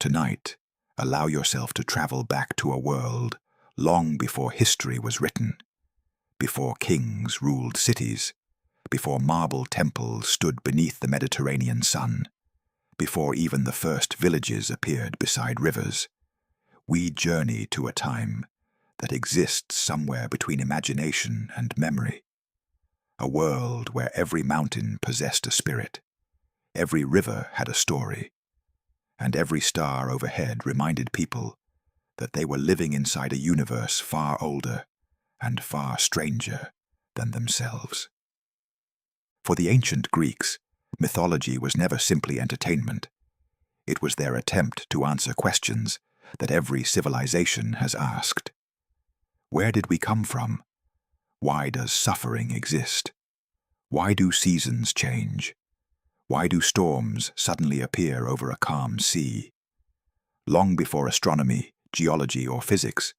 Tonight, allow yourself to travel back to a world long before history was written, before kings ruled cities, before marble temples stood beneath the Mediterranean sun, before even the first villages appeared beside rivers. We journey to a time that exists somewhere between imagination and memory, a world where every mountain possessed a spirit, every river had a story, and every star overhead reminded people that they were living inside a universe far older and far stranger than themselves. For the ancient Greeks, mythology was never simply entertainment. It was their attempt to answer questions that every civilization has asked. Where did we come from? Why does suffering exist? Why do seasons change? Why do storms suddenly appear over a calm sea? Long before astronomy, geology, or physics,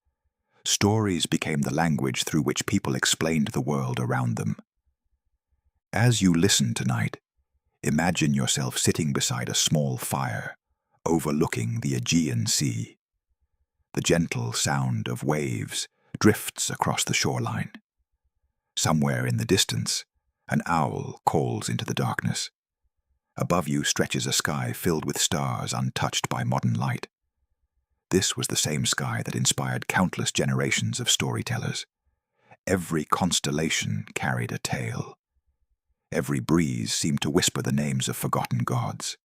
stories became the language through which people explained the world around them. As you listen tonight, imagine yourself sitting beside a small fire, overlooking the Aegean Sea. The gentle sound of waves drifts across the shoreline. Somewhere in the distance, an owl calls into the darkness. Above you stretches a sky filled with stars untouched by modern light. This was the same sky that inspired countless generations of storytellers. Every constellation carried a tale. Every breeze seemed to whisper the names of forgotten gods.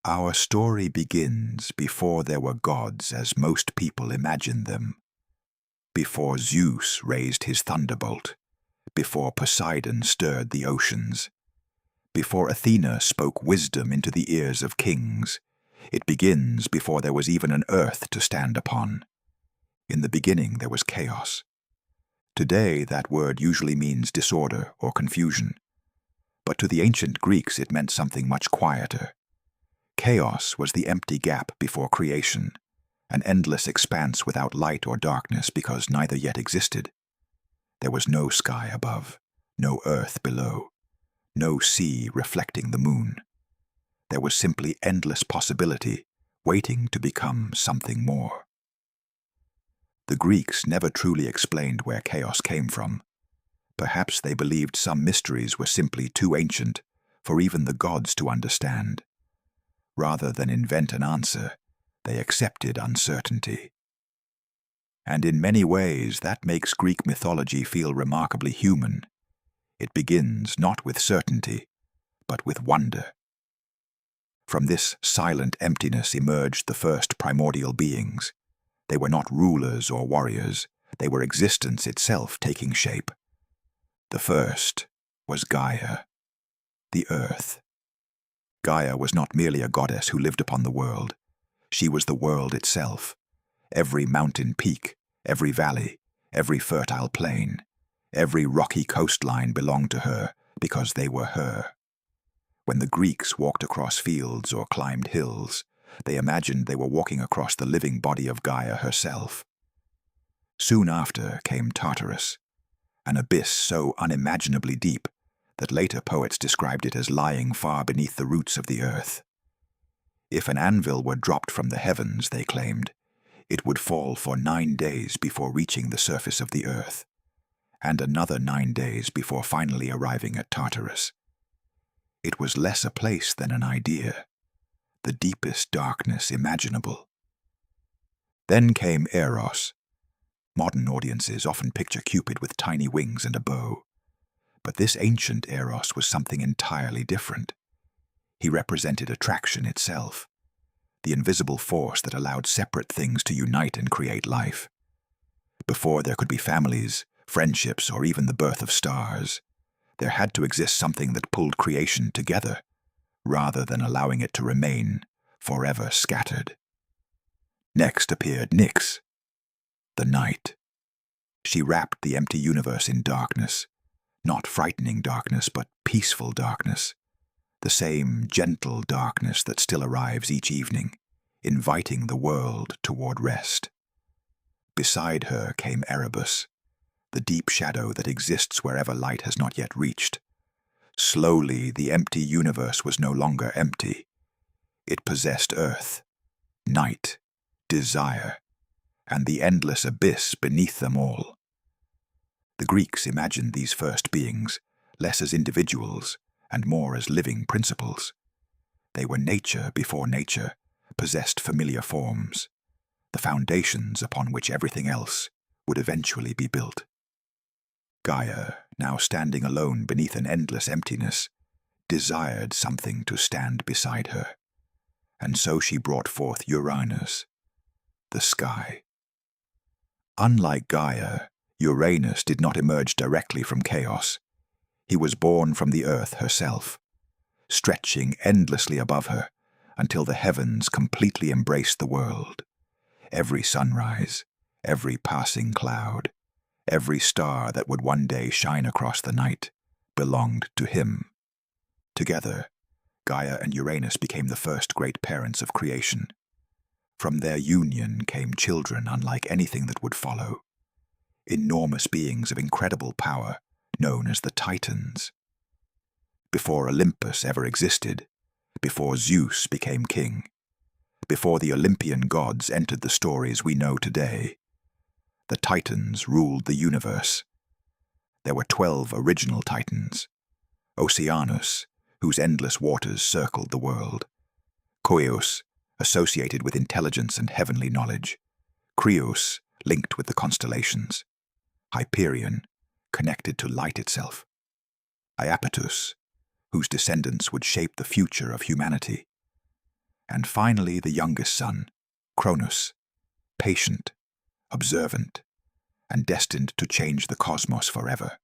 Our story begins before there were gods as most people imagined them. Before Zeus raised his thunderbolt, before Poseidon stirred the oceans, before Athena spoke wisdom into the ears of kings. It begins before there was even an earth to stand upon. In the beginning there was chaos. Today that word usually means disorder or confusion, but to the ancient Greeks it meant something much quieter. Chaos was the empty gap before creation, an endless expanse without light or darkness because neither yet existed. There was no sky above, no earth below, no sea reflecting the moon. There was simply endless possibility, waiting to become something more. The Greeks never truly explained where chaos came from. Perhaps they believed some mysteries were simply too ancient for even the gods to understand. Rather than invent an answer, they accepted uncertainty. And in many ways, that makes Greek mythology feel remarkably human. It begins not with certainty, but with wonder. From this silent emptiness emerged the first primordial beings. They were not rulers or warriors. They were existence itself taking shape. The first was Gaia, the earth. Gaia was not merely a goddess who lived upon the world. She was the world itself. Every mountain peak, every valley, every fertile plain, every rocky coastline belonged to her because they were her. When the Greeks walked across fields or climbed hills, they imagined they were walking across the living body of Gaia herself. Soon after came Tartarus, an abyss so unimaginably deep that later poets described it as lying far beneath the roots of the earth. If an anvil were dropped from the heavens, they claimed, it would fall for 9 days before reaching the surface of the earth, and another 9 days before finally arriving at Tartarus. It was less a place than an idea, the deepest darkness imaginable. Then came Eros. Modern audiences often picture Cupid with tiny wings and a bow. But this ancient Eros was something entirely different. He represented attraction itself, the invisible force that allowed separate things to unite and create life. Before there could be families, friendships, or even the birth of stars, there had to exist something that pulled creation together, rather than allowing it to remain forever scattered. Next appeared Nyx, the night. She wrapped the empty universe in darkness, not frightening darkness, but peaceful darkness, the same gentle darkness that still arrives each evening, inviting the world toward rest. Beside her came Erebus, the deep shadow that exists wherever light has not yet reached. Slowly, the empty universe was no longer empty. It possessed earth, night, desire, and the endless abyss beneath them all. The Greeks imagined these first beings less as individuals and more as living principles. They were nature before nature, possessed familiar forms, the foundations upon which everything else would eventually be built. Gaia, now standing alone beneath an endless emptiness, desired something to stand beside her, and so she brought forth Uranus, the sky. Unlike Gaia, Uranus did not emerge directly from chaos. He was born from the earth herself, stretching endlessly above her until the heavens completely embraced the world. Every sunrise, every passing cloud, every star that would one day shine across the night belonged to him. Together, Gaia and Uranus became the first great parents of creation. From their union came children unlike anything that would follow, enormous beings of incredible power known as the Titans. Before Olympus ever existed, before Zeus became king, before the Olympian gods entered the stories we know today, the Titans ruled the universe. There were 12 original Titans: Oceanus, whose endless waters circled the world; Coeus, associated with intelligence and heavenly knowledge; Creus, linked with the constellations; Hyperion, connected to light itself; Iapetus, whose descendants would shape the future of humanity; and finally the youngest son, Cronus, patient, observant, and destined to change the cosmos forever.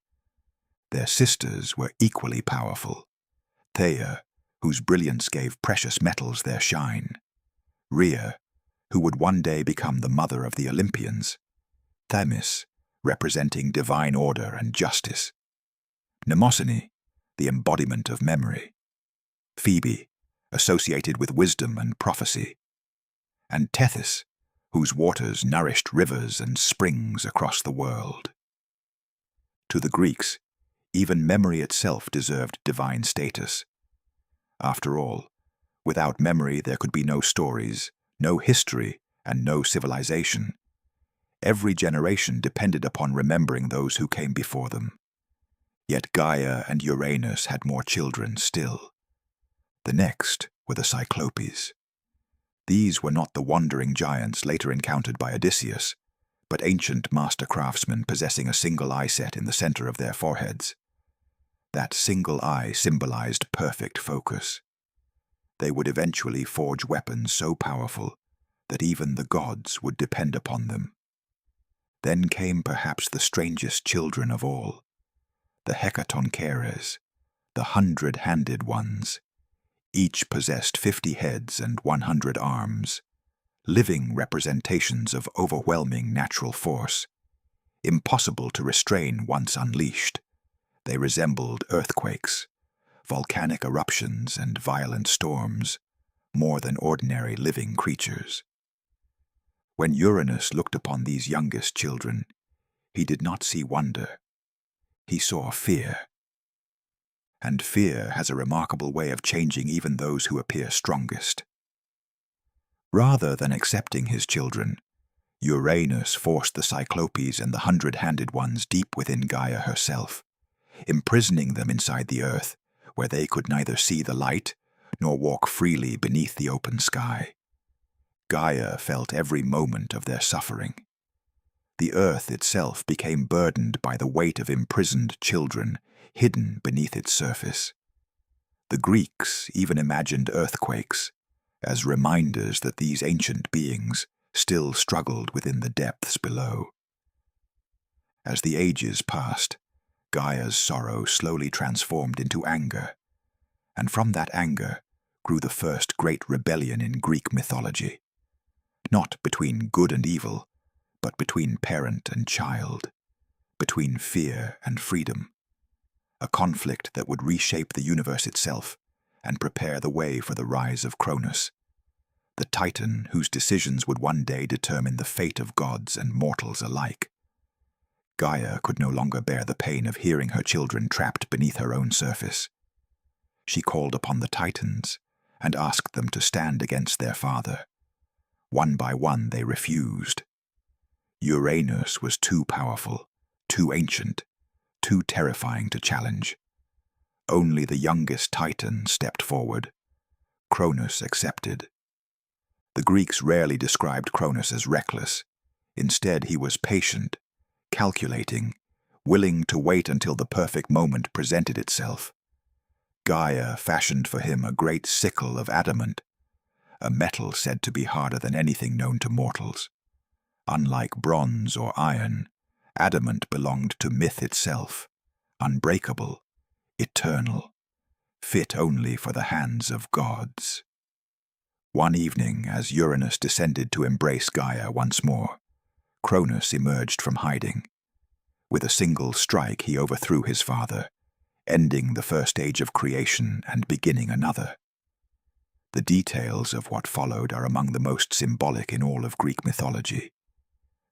Their sisters were equally powerful: Theia, whose brilliance gave precious metals their shine; Rhea, who would one day become the mother of the Olympians; Themis, representing divine order and justice; Mnemosyne, the embodiment of memory; Phoebe, associated with wisdom and prophecy; and Tethys, whose waters nourished rivers and springs across the world. To the Greeks, even memory itself deserved divine status. After all, without memory there could be no stories, no history, and no civilization. Every generation depended upon remembering those who came before them. Yet Gaia and Uranus had more children still. The next were the Cyclopes. These were not the wandering giants later encountered by Odysseus, but ancient master craftsmen possessing a single eye set in the center of their foreheads. That single eye symbolized perfect focus. They would eventually forge weapons so powerful that even the gods would depend upon them. Then came perhaps the strangest children of all, the Hecatoncheires, the 100-handed ones. Each possessed 50 heads and 100 arms, living representations of overwhelming natural force. Impossible to restrain once unleashed, they resembled earthquakes, volcanic eruptions, and violent storms, more than ordinary living creatures. When Uranus looked upon these youngest children, he did not see wonder. He saw fear. And fear has a remarkable way of changing even those who appear strongest. Rather than accepting his children, Uranus forced the Cyclopes and the 100-handed ones deep within Gaia herself, imprisoning them inside the earth, where they could neither see the light nor walk freely beneath the open sky. Gaia felt every moment of their suffering. The earth itself became burdened by the weight of imprisoned children hidden beneath its surface. The Greeks even imagined earthquakes as reminders that these ancient beings still struggled within the depths below. As the ages passed, Gaia's sorrow slowly transformed into anger, and from that anger grew the first great rebellion in Greek mythology. Not between good and evil, but between parent and child, between fear and freedom. A conflict that would reshape the universe itself and prepare the way for the rise of Cronus, the Titan whose decisions would one day determine the fate of gods and mortals alike. Gaia could no longer bear the pain of hearing her children trapped beneath her own surface. She called upon the Titans and asked them to stand against their father. One by one they refused. Uranus was too powerful, too ancient, too terrifying to challenge. Only the youngest Titan stepped forward. Cronus accepted. The Greeks rarely described Cronus as reckless. Instead, he was patient, calculating, willing to wait until the perfect moment presented itself. Gaia fashioned for him a great sickle of adamant, a metal said to be harder than anything known to mortals. Unlike bronze or iron, adamant belonged to myth itself, unbreakable, eternal, fit only for the hands of gods. One evening, as Uranus descended to embrace Gaia once more, Cronus emerged from hiding. With a single strike he overthrew his father, ending the first age of creation and beginning another. The details of what followed are among the most symbolic in all of Greek mythology.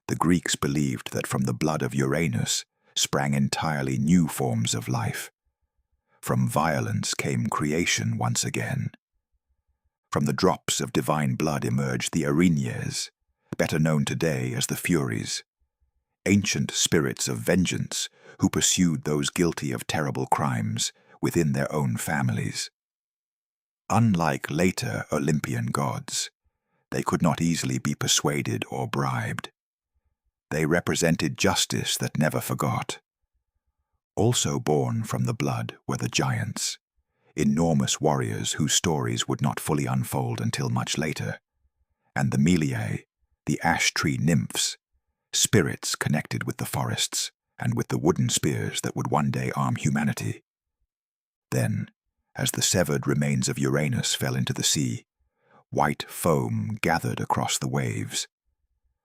The Greeks believed that from the blood of Uranus sprang entirely new forms of life. From violence came creation once again. From the drops of divine blood emerged the Erinyes, better known today as the Furies, ancient spirits of vengeance who pursued those guilty of terrible crimes within their own families. Unlike later Olympian gods, they could not easily be persuaded or bribed. They represented justice that never forgot. Also born from the blood were the giants, enormous warriors whose stories would not fully unfold until much later, and the Meliae, the ash tree nymphs, spirits connected with the forests and with the wooden spears that would one day arm humanity. Then, as the severed remains of Uranus fell into the sea, white foam gathered across the waves.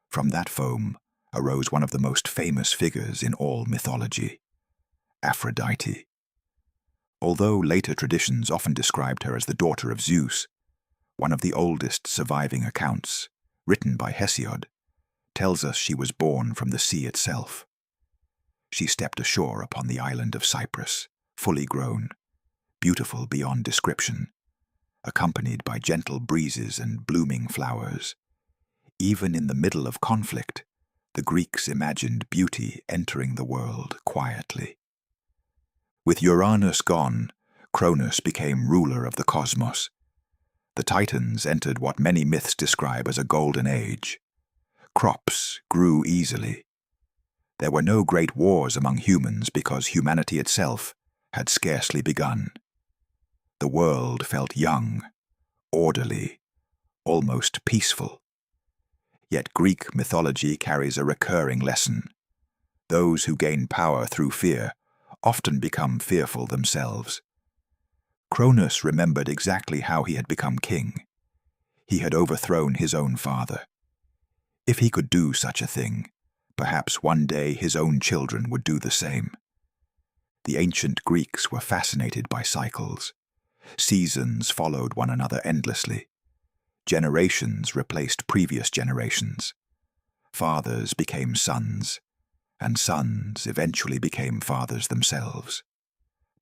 From that foam arose one of the most famous figures in all mythology, Aphrodite. Although later traditions often described her as the daughter of Zeus, one of the oldest surviving accounts, written by Hesiod, tells us she was born from the sea itself. She stepped ashore upon the island of Cyprus, fully grown, beautiful beyond description, accompanied by gentle breezes and blooming flowers. Even in the middle of conflict, the Greeks imagined beauty entering the world quietly. With Uranus gone, Cronus became ruler of the cosmos. The Titans entered what many myths describe as a golden age. Crops grew easily. There were no great wars among humans because humanity itself had scarcely begun. The world felt young, orderly, almost peaceful. Yet Greek mythology carries a recurring lesson. Those who gain power through fear often become fearful themselves. Cronus remembered exactly how he had become king. He had overthrown his own father. If he could do such a thing, perhaps one day his own children would do the same. The ancient Greeks were fascinated by cycles. Seasons followed one another endlessly. Generations replaced previous generations. Fathers became sons, and sons eventually became fathers themselves.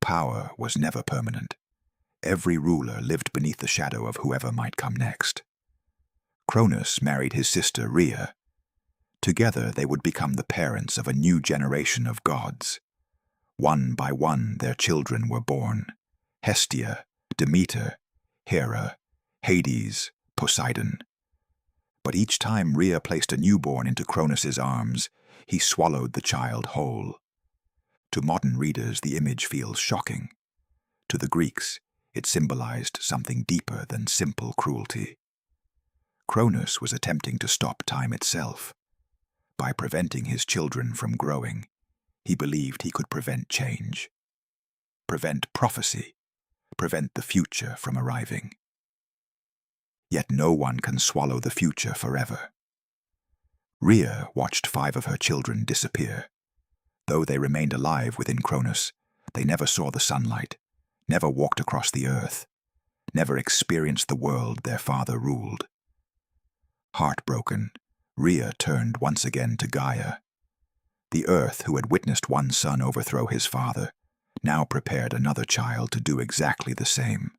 Power was never permanent. Every ruler lived beneath the shadow of whoever might come next. Cronus married his sister Rhea. Together they would become the parents of a new generation of gods. One by one their children were born: Hestia, Demeter, Hera, Hades, Poseidon. But each time Rhea placed a newborn into Cronus's arms, he swallowed the child whole. To modern readers, the image feels shocking. To the Greeks, it symbolized something deeper than simple cruelty. Cronus was attempting to stop time itself. By preventing his children from growing, he believed he could prevent change, prevent prophecy, prevent the future from arriving. Yet no one can swallow the future forever. Rhea watched 5 of her children disappear. Though they remained alive within Cronus, they never saw the sunlight, never walked across the earth, never experienced the world their father ruled. Heartbroken, Rhea turned once again to Gaia. The earth, who had witnessed one son overthrow his father, now prepared another child to do exactly the same.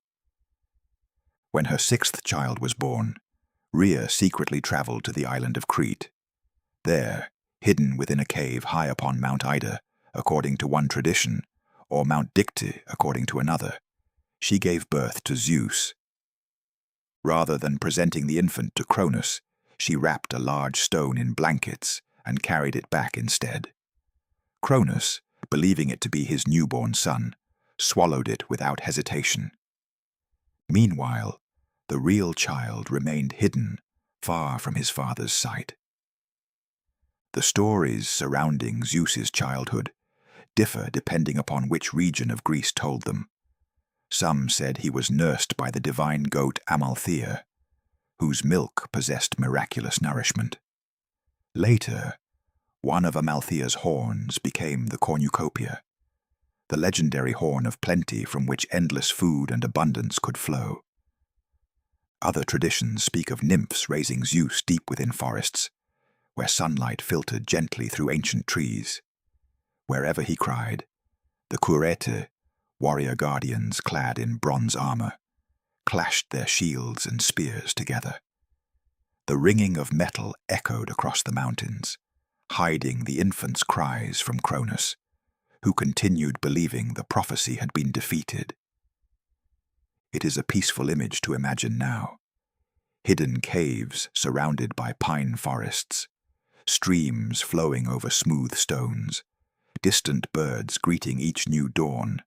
When her 6th child was born, Rhea secretly traveled to the island of Crete. There, hidden within a cave high upon Mount Ida, according to one tradition, or Mount Dicte according to another, she gave birth to Zeus. Rather than presenting the infant to Cronus, she wrapped a large stone in blankets and carried it back instead. Cronus, believing it to be his newborn son, swallowed it without hesitation. Meanwhile, the real child remained hidden, far from his father's sight. The stories surrounding Zeus's childhood differ depending upon which region of Greece told them. Some said he was nursed by the divine goat Amalthea, whose milk possessed miraculous nourishment. Later, one of Amalthea's horns became the cornucopia, the legendary horn of plenty from which endless food and abundance could flow. Other traditions speak of nymphs raising Zeus deep within forests, where sunlight filtered gently through ancient trees. Wherever he cried, the Kurete, warrior guardians clad in bronze armor, clashed their shields and spears together. The ringing of metal echoed across the mountains, hiding the infant's cries from Cronus, who continued believing the prophecy had been defeated. It is a peaceful image to imagine now. Hidden caves surrounded by pine forests, streams flowing over smooth stones, distant birds greeting each new dawn,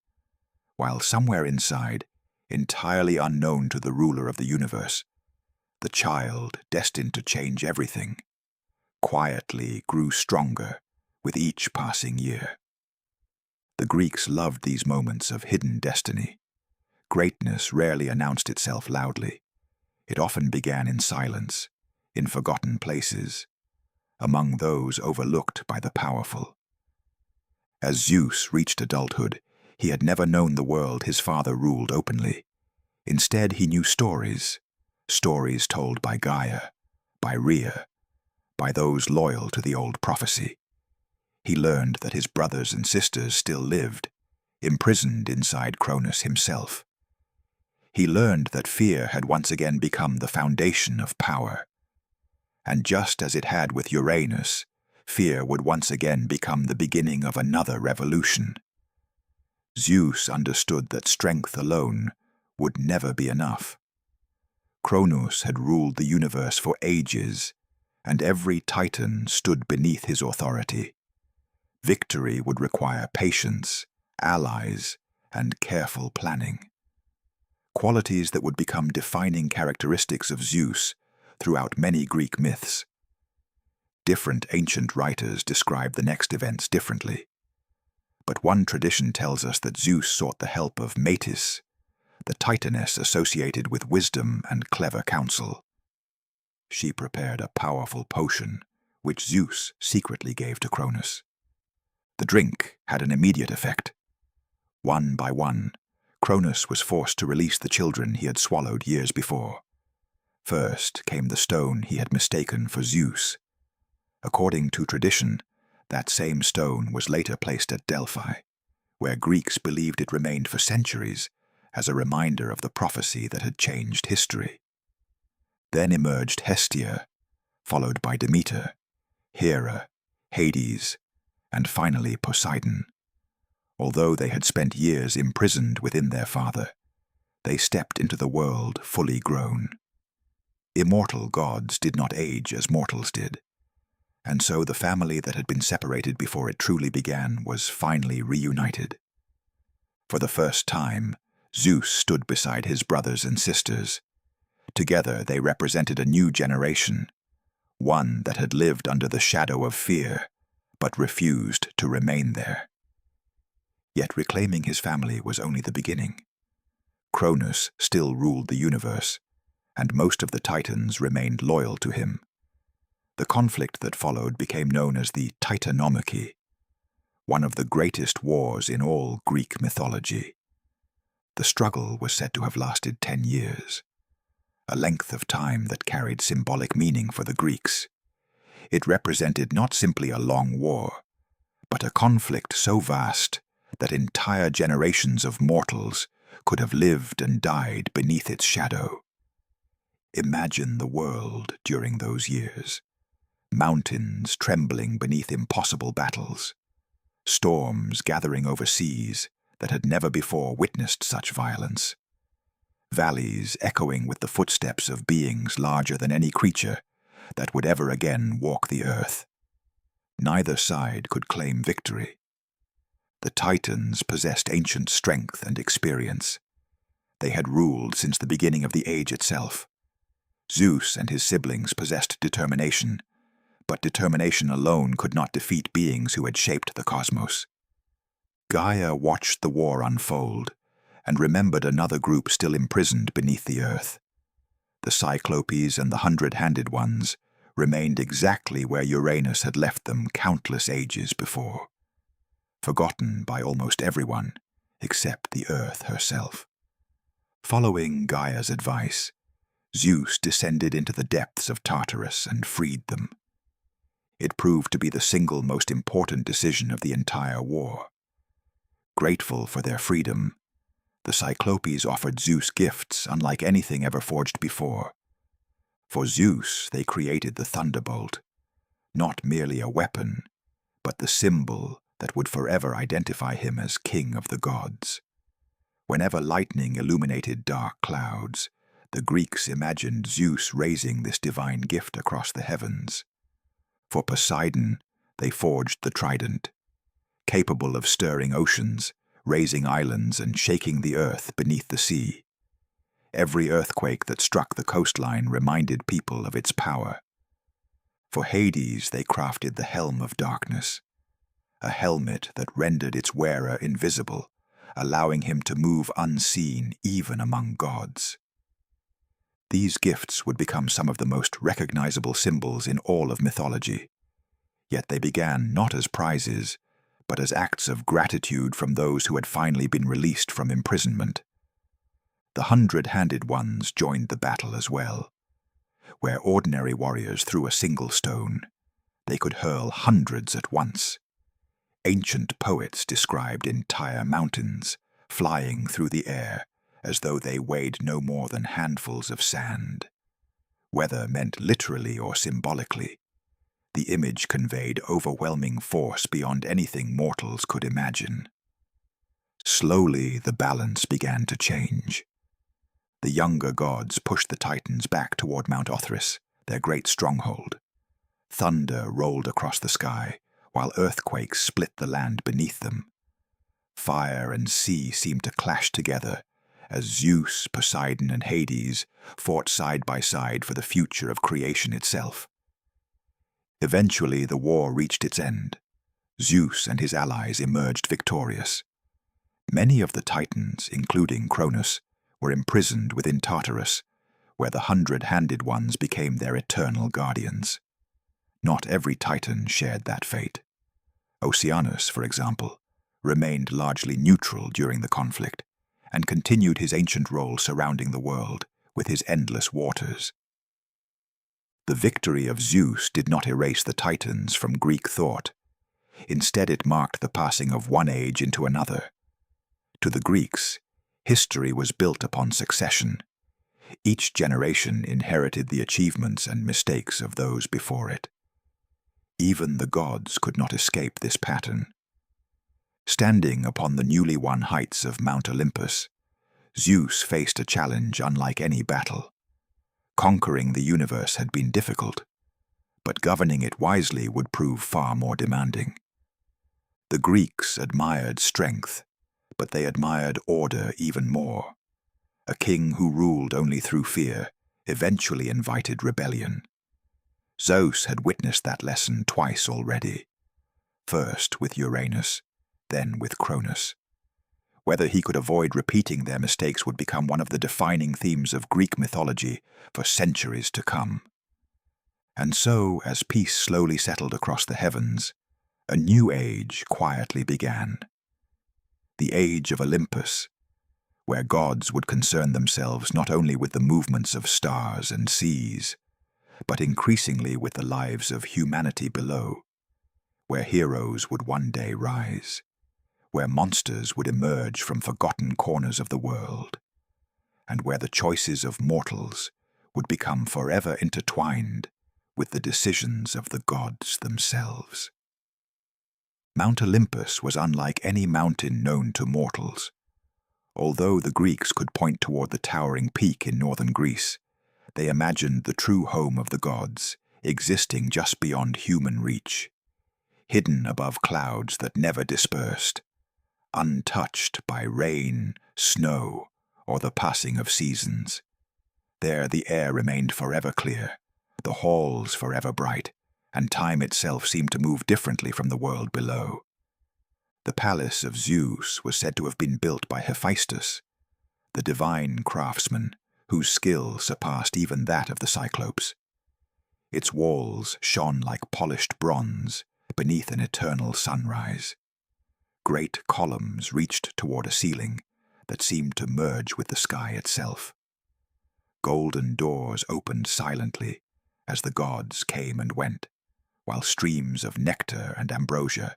while somewhere inside, entirely unknown to the ruler of the universe, the child, destined to change everything, quietly grew stronger with each passing year. The Greeks loved these moments of hidden destiny. Greatness rarely announced itself loudly. It often began in silence, in forgotten places, among those overlooked by the powerful. As Zeus reached adulthood, he had never known the world his father ruled openly. Instead, he knew stories told by Gaia, by Rhea, by those loyal to the old prophecy. He learned that his brothers and sisters still lived, imprisoned inside Cronus himself. He learned that fear had once again become the foundation of power. And just as it had with Uranus, fear would once again become the beginning of another revolution. Zeus understood that strength alone would never be enough. Cronus had ruled the universe for ages, and every titan stood beneath his authority. Victory would require patience, allies, and careful planning. Qualities that would become defining characteristics of Zeus throughout many Greek myths. Different ancient writers describe the next events differently. But one tradition tells us that Zeus sought the help of Metis, the titaness associated with wisdom and clever counsel. She prepared a powerful potion, which Zeus secretly gave to Cronus. The drink had an immediate effect. One by one, Cronus was forced to release the children he had swallowed years before. First came the stone he had mistaken for Zeus. According to tradition, that same stone was later placed at Delphi, where Greeks believed it remained for centuries as a reminder of the prophecy that had changed history. Then emerged Hestia, followed by Demeter, Hera, Hades, and finally Poseidon. Although they had spent years imprisoned within their father, they stepped into the world fully grown. Immortal gods did not age as mortals did, and so the family that had been separated before it truly began was finally reunited. For the first time, Zeus stood beside his brothers and sisters. Together they represented a new generation, one that had lived under the shadow of fear, but refused to remain there. Yet reclaiming his family was only the beginning. Cronus still ruled the universe, and most of the Titans remained loyal to him. The conflict that followed became known as the Titanomachy, one of the greatest wars in all Greek mythology. The struggle was said to have lasted 10 years, a length of time that carried symbolic meaning for the Greeks. It represented not simply a long war, but a conflict so vast that entire generations of mortals could have lived and died beneath its shadow. Imagine the world during those years. Mountains trembling beneath impossible battles. Storms gathering over seas that had never before witnessed such violence. Valleys echoing with the footsteps of beings larger than any creature that would ever again walk the earth. Neither side could claim victory. The Titans possessed ancient strength and experience. They had ruled since the beginning of the age itself. Zeus and his siblings possessed determination, but determination alone could not defeat beings who had shaped the cosmos. Gaia watched the war unfold and remembered another group still imprisoned beneath the earth. The Cyclopes and the Hundred-Handed Ones remained exactly where Uranus had left them countless ages before, forgotten by almost everyone except the earth herself. Following Gaia's advice, Zeus descended into the depths of Tartarus and freed them. It proved to be the single most important decision of the entire war. Grateful for their freedom, the Cyclopes offered Zeus gifts unlike anything ever forged before. For Zeus, they created the thunderbolt, not merely a weapon, but the symbol that would forever identify him as king of the gods. Whenever lightning illuminated dark clouds, the Greeks imagined Zeus raising this divine gift across the heavens. For Poseidon, they forged the trident, capable of stirring oceans, raising islands, and shaking the earth beneath the sea. Every earthquake that struck the coastline reminded people of its power. For Hades, they crafted the Helm of Darkness, a helmet that rendered its wearer invisible, allowing him to move unseen even among gods. These gifts would become some of the most recognizable symbols in all of mythology. Yet they began not as prizes, but as acts of gratitude from those who had finally been released from imprisonment. The Hundred-Handed Ones joined the battle as well. Where ordinary warriors threw a single stone, they could hurl hundreds at once. Ancient poets described entire mountains flying through the air as though they weighed no more than handfuls of sand. Whether meant literally or symbolically, the image conveyed overwhelming force beyond anything mortals could imagine. Slowly, the balance began to change. The younger gods pushed the Titans back toward Mount Othrys, their great stronghold. Thunder rolled across the sky, while earthquakes split the land beneath them. Fire and sea seemed to clash together as Zeus, Poseidon, and Hades fought side by side for the future of creation itself. Eventually, the war reached its end. Zeus and his allies emerged victorious. Many of the Titans, including Cronus, were imprisoned within Tartarus, where the Hundred-Handed Ones became their eternal guardians. Not every Titan shared that fate. Oceanus, for example, remained largely neutral during the conflict and continued his ancient role surrounding the world with his endless waters. The victory of Zeus did not erase the Titans from Greek thought. Instead, it marked the passing of one age into another. To the Greeks, history was built upon succession. Each generation inherited the achievements and mistakes of those before it. Even the gods could not escape this pattern. Standing upon the newly won heights of Mount Olympus, Zeus faced a challenge unlike any battle. Conquering the universe had been difficult, but governing it wisely would prove far more demanding. The Greeks admired strength, but they admired order even more. A king who ruled only through fear eventually invited rebellion. Zeus had witnessed that lesson twice already, first with Uranus, then with Cronus. Whether he could avoid repeating their mistakes would become one of the defining themes of Greek mythology for centuries to come. And so, as peace slowly settled across the heavens, a new age quietly began. The age of Olympus, where gods would concern themselves not only with the movements of stars and seas, but increasingly with the lives of humanity below, where heroes would one day rise, where monsters would emerge from forgotten corners of the world, and where the choices of mortals would become forever intertwined with the decisions of the gods themselves. Mount Olympus was unlike any mountain known to mortals. Although the Greeks could point toward the towering peak in northern Greece, they imagined the true home of the gods existing just beyond human reach, hidden above clouds that never dispersed, untouched by rain, snow, or the passing of seasons. There the air remained forever clear, the halls forever bright, and time itself seemed to move differently from the world below. The palace of Zeus was said to have been built by Hephaestus, the divine craftsman whose skill surpassed even that of the Cyclopes. Its walls shone like polished bronze beneath an eternal sunrise. Great columns reached toward a ceiling that seemed to merge with the sky itself. Golden doors opened silently as the gods came and went, while streams of nectar and ambrosia,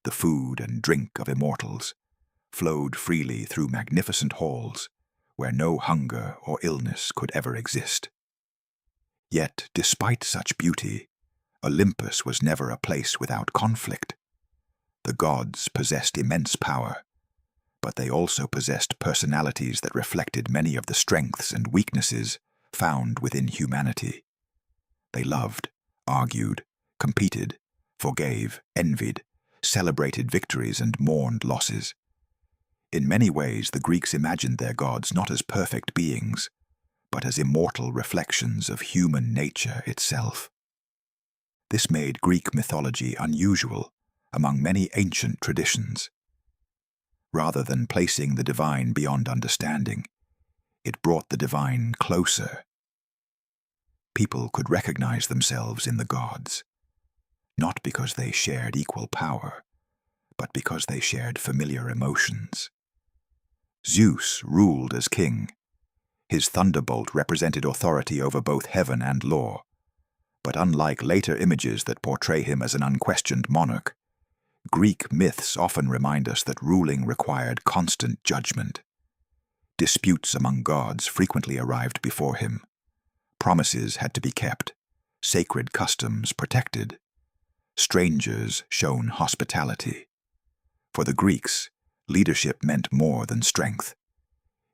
the food and drink of immortals, flowed freely through magnificent halls where no hunger or illness could ever exist. Yet, despite such beauty, Olympus was never a place without conflict. The gods possessed immense power, but they also possessed personalities that reflected many of the strengths and weaknesses found within humanity. They loved, argued, competed, forgave, envied, celebrated victories and mourned losses. In many ways, the Greeks imagined their gods not as perfect beings, but as immortal reflections of human nature itself. This made Greek mythology unusual among many ancient traditions. Rather than placing the divine beyond understanding, it brought the divine closer. People could recognize themselves in the gods, not because they shared equal power, but because they shared familiar emotions. Zeus ruled as king. His thunderbolt represented authority over both heaven and law, but unlike later images that portray him as an unquestioned monarch, Greek myths often remind us that ruling required constant judgment. Disputes among gods frequently arrived before him. Promises had to be kept, sacred customs protected, strangers shown hospitality. For the Greeks, leadership meant more than strength.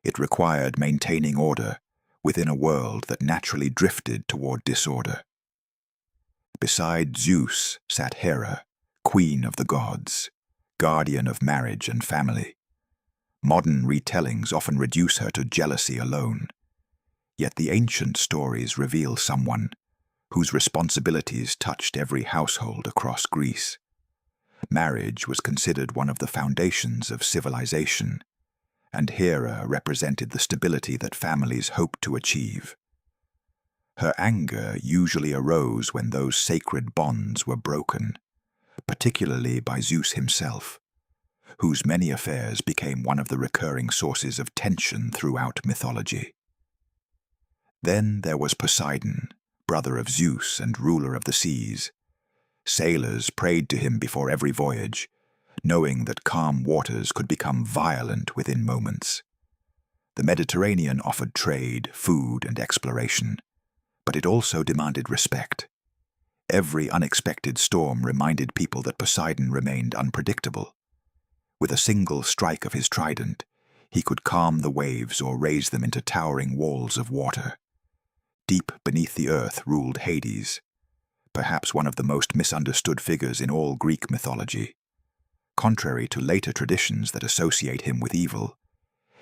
It required maintaining order within a world that naturally drifted toward disorder. Beside Zeus sat Hera, queen of the gods, guardian of marriage and family. Modern retellings often reduce her to jealousy alone, yet the ancient stories reveal someone whose responsibilities touched every household across Greece. Marriage was considered one of the foundations of civilization, and Hera represented the stability that families hoped to achieve. Her anger usually arose when those sacred bonds were broken, particularly by Zeus himself, whose many affairs became one of the recurring sources of tension throughout mythology. Then there was Poseidon, brother of Zeus and ruler of the seas. Sailors prayed to him before every voyage, knowing that calm waters could become violent within moments. The Mediterranean offered trade, food, and exploration, but it also demanded respect. Every unexpected storm reminded people that Poseidon remained unpredictable. With a single strike of his trident, he could calm the waves or raise them into towering walls of water. Deep beneath the earth ruled Hades, perhaps one of the most misunderstood figures in all Greek mythology. Contrary to later traditions that associate him with evil,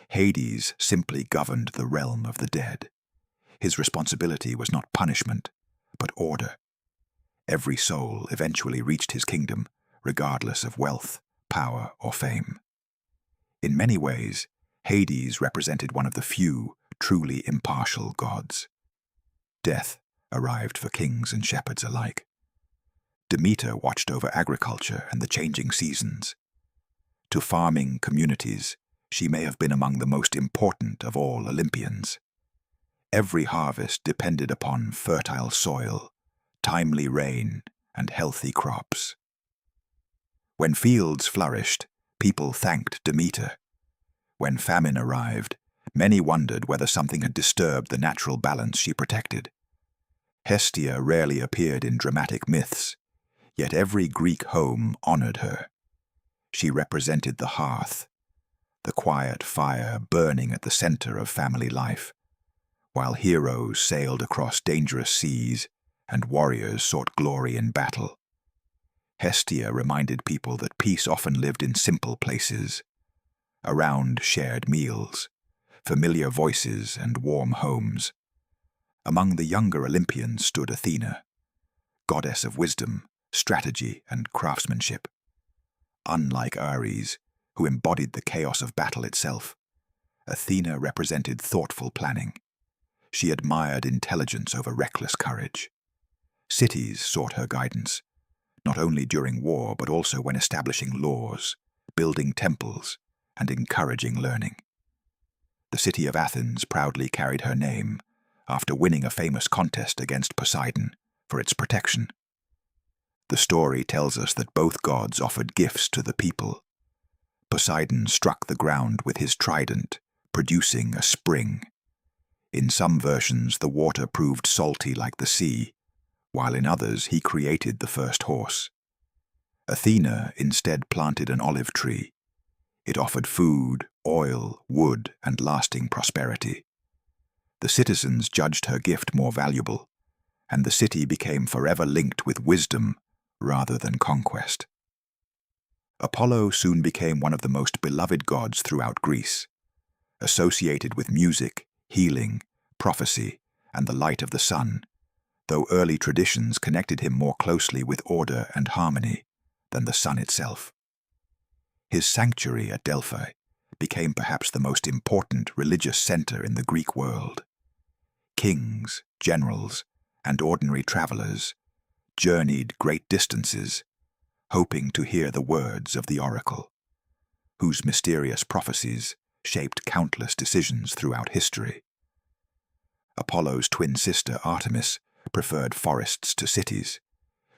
Hades simply governed the realm of the dead. His responsibility was not punishment, but order. Every soul eventually reached his kingdom, regardless of wealth, power, or fame. In many ways, Hades represented one of the few truly impartial gods. Death arrived for kings and shepherds alike. Demeter watched over agriculture and the changing seasons. To farming communities, she may have been among the most important of all Olympians. Every harvest depended upon fertile soil, timely rain, and healthy crops. When fields flourished, people thanked Demeter. When famine arrived, Many wondered whether something had disturbed the natural balance she protected. Hestia rarely appeared in dramatic myths, yet every Greek home honored her. She represented the hearth, the quiet fire burning at the center of family life, while heroes sailed across dangerous seas and warriors sought glory in battle. Hestia reminded people that peace often lived in simple places, around shared meals, familiar voices, and warm homes. Among the younger Olympians stood Athena, goddess of wisdom, strategy, and craftsmanship. Unlike Ares, who embodied the chaos of battle itself, Athena represented thoughtful planning. She admired intelligence over reckless courage. Cities sought her guidance, not only during war but also when establishing laws, building temples, and encouraging learning. The city of Athens proudly carried her name after winning a famous contest against Poseidon for its protection. The story tells us that both gods offered gifts to the people. Poseidon struck the ground with his trident, producing a spring. In some versions, the water proved salty like the sea, while in others he created the first horse. Athena instead planted an olive tree. It offered food, oil, wood, and lasting prosperity. The citizens judged her gift more valuable, and the city became forever linked with wisdom rather than conquest. Apollo soon became one of the most beloved gods throughout Greece, associated with music, healing, prophecy, and the light of the sun, though early traditions connected him more closely with order and harmony than the sun itself. His sanctuary at Delphi became perhaps the most important religious center in the Greek world. Kings, generals, and ordinary travelers journeyed great distances, hoping to hear the words of the oracle, whose mysterious prophecies shaped countless decisions throughout history. Apollo's twin sister Artemis preferred forests to cities.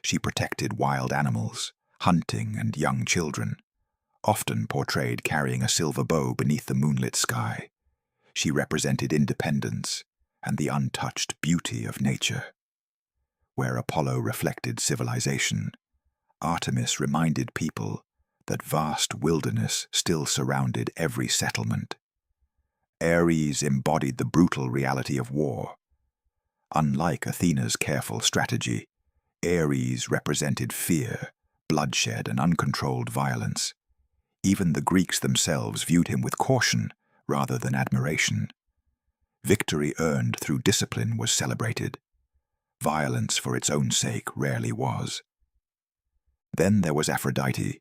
She protected wild animals, hunting, and young children, often portrayed carrying a silver bow beneath the moonlit sky. She represented independence and the untouched beauty of nature. Where Apollo reflected civilization, Artemis reminded people that vast wilderness still surrounded every settlement. Ares embodied the brutal reality of war. Unlike Athena's careful strategy, Ares represented fear, bloodshed, and uncontrolled violence. Even the Greeks themselves viewed him with caution rather than admiration. Victory earned through discipline was celebrated. Violence for its own sake rarely was. Then there was Aphrodite,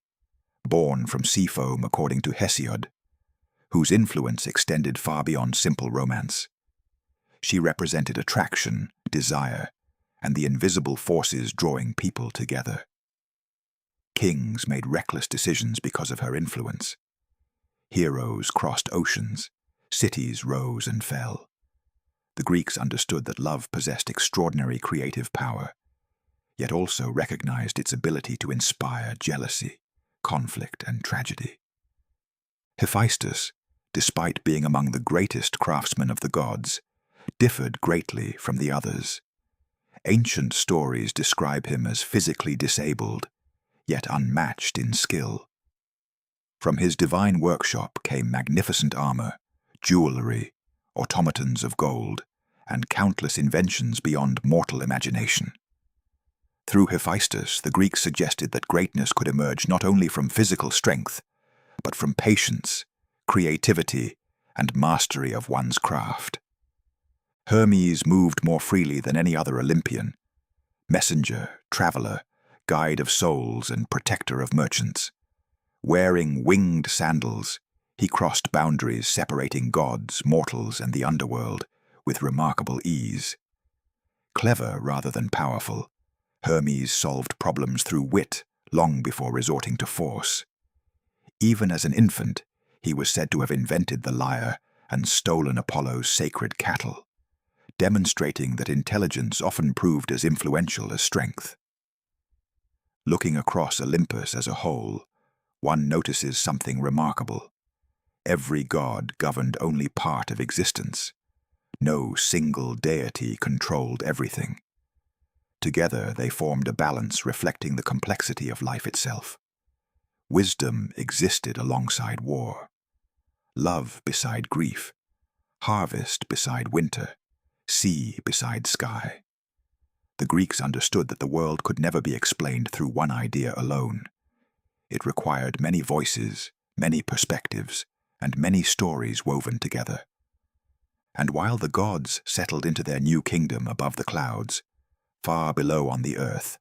born from sea foam according to Hesiod, whose influence extended far beyond simple romance. She represented attraction, desire, and the invisible forces drawing people together. Kings made reckless decisions because of her influence. Heroes crossed oceans, cities rose and fell. The Greeks understood that love possessed extraordinary creative power, yet also recognized its ability to inspire jealousy, conflict, and tragedy. Hephaestus, despite being among the greatest craftsmen of the gods, differed greatly from the others. Ancient stories describe him as physically disabled, yet unmatched in skill. From his divine workshop came magnificent armor, jewelry, automatons of gold, and countless inventions beyond mortal imagination. Through Hephaestus, the Greeks suggested that greatness could emerge not only from physical strength, but from patience, creativity, and mastery of one's craft. Hermes moved more freely than any other Olympian, messenger, traveler, guide of souls, and protector of merchants. Wearing winged sandals, he crossed boundaries separating gods, mortals, and the underworld with remarkable ease. Clever rather than powerful, Hermes solved problems through wit long before resorting to force. Even as an infant, he was said to have invented the lyre and stolen Apollo's sacred cattle, demonstrating that intelligence often proved as influential as strength. Looking across Olympus as a whole, one notices something remarkable. Every god governed only part of existence. No single deity controlled everything. Together they formed a balance reflecting the complexity of life itself. Wisdom existed alongside war, love beside grief, harvest beside winter, sea beside sky. The Greeks understood that the world could never be explained through one idea alone. It required many voices, many perspectives, and many stories woven together. And while the gods settled into their new kingdom above the clouds, far below on the earth,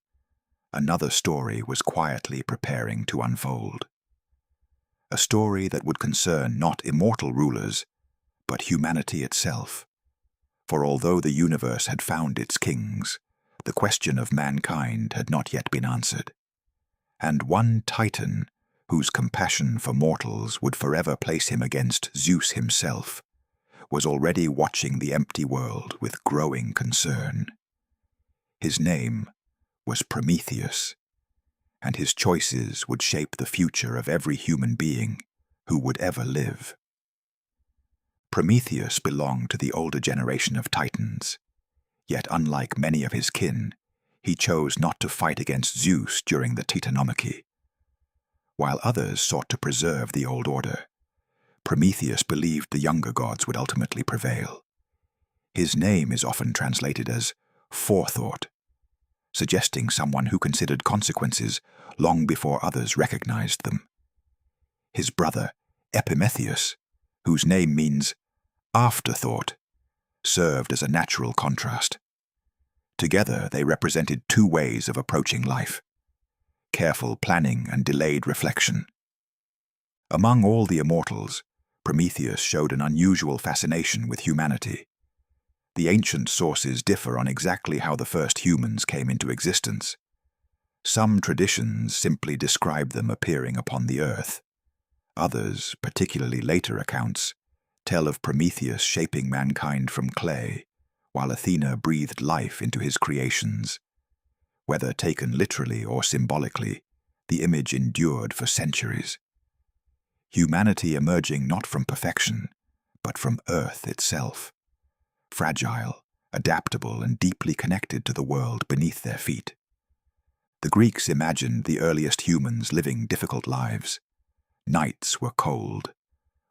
another story was quietly preparing to unfold. A story that would concern not immortal rulers, but humanity itself. For although the universe had found its kings, the question of mankind had not yet been answered. And one Titan, whose compassion for mortals would forever place him against Zeus himself, was already watching the empty world with growing concern. His name was Prometheus, and his choices would shape the future of every human being who would ever live. Prometheus belonged to the older generation of Titans, yet unlike many of his kin, he chose not to fight against Zeus during the Titanomachy. While others sought to preserve the old order, Prometheus believed the younger gods would ultimately prevail. His name is often translated as forethought, suggesting someone who considered consequences long before others recognized them. His brother, Epimetheus, whose name means afterthought, served as a natural contrast. Together they represented two ways of approaching life: careful planning and delayed reflection. Among all the immortals, Prometheus showed an unusual fascination with humanity. The ancient sources differ on exactly how the first humans came into existence. Some traditions simply describe them appearing upon the earth. Others, particularly later accounts, tell of Prometheus shaping mankind from clay, while Athena breathed life into his creations. Whether taken literally or symbolically, the image endured for centuries. Humanity emerging not from perfection, but from Earth itself, fragile, adaptable, and deeply connected to the world beneath their feet. The Greeks imagined the earliest humans living difficult lives. Nights were cold.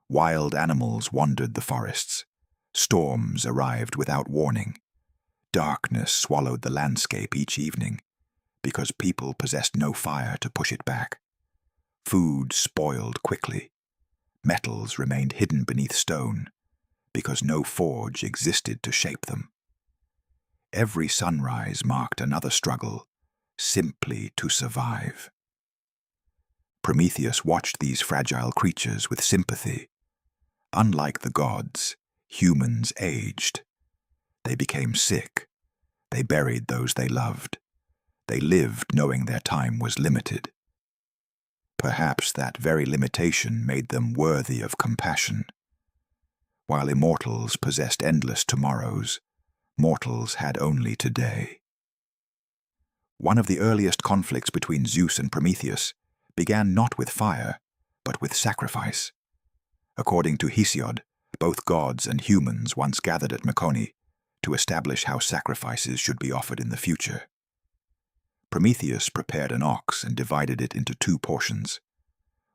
Wild animals wandered the forests. Storms arrived without warning. Darkness swallowed the landscape each evening, because people possessed no fire to push it back. Food spoiled quickly. Metals remained hidden beneath stone, because no forge existed to shape them. Every sunrise marked another struggle, simply to survive. Prometheus watched these fragile creatures with sympathy. Unlike the gods, humans aged. They became sick. They buried those they loved. They lived knowing their time was limited. Perhaps that very limitation made them worthy of compassion. While immortals possessed endless tomorrows, mortals had only today. One of the earliest conflicts between Zeus and Prometheus began not with fire, but with sacrifice. According to Hesiod, both gods and humans once gathered at Mykone to establish how sacrifices should be offered in the future. Prometheus prepared an ox and divided it into two portions.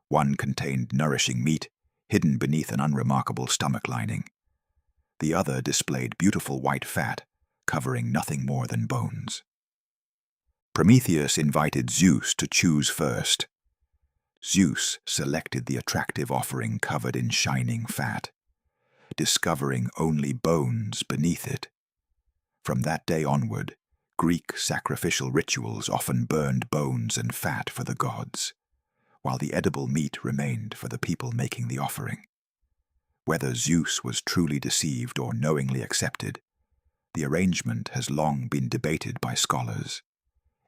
One contained nourishing meat, hidden beneath an unremarkable stomach lining. The other displayed beautiful white fat, covering nothing more than bones. Prometheus invited Zeus to choose first. Zeus selected the attractive offering covered in shining fat, discovering only bones beneath it. From that day onward, Greek sacrificial rituals often burned bones and fat for the gods, while the edible meat remained for the people making the offering. Whether Zeus was truly deceived or knowingly accepted, the arrangement has long been debated by scholars.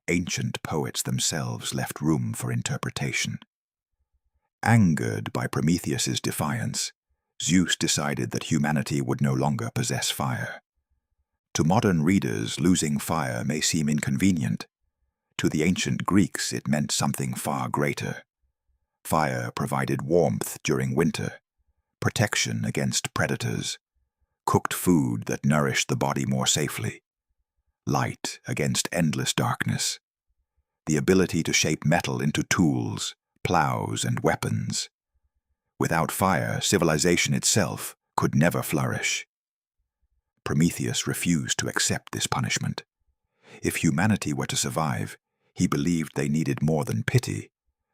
Ancient poets themselves left room for interpretation. Angered by Prometheus's defiance, Zeus decided that humanity would no longer possess fire. To modern readers, losing fire may seem inconvenient. To the ancient Greeks, it meant something far greater. Fire provided warmth during winter, protection against predators, cooked food that nourished the body more safely, light against endless darkness, the ability to shape metal into tools, plows, and weapons. Without fire, civilization itself could never flourish. Prometheus refused to accept this punishment. If humanity were to survive, he believed they needed more than pity,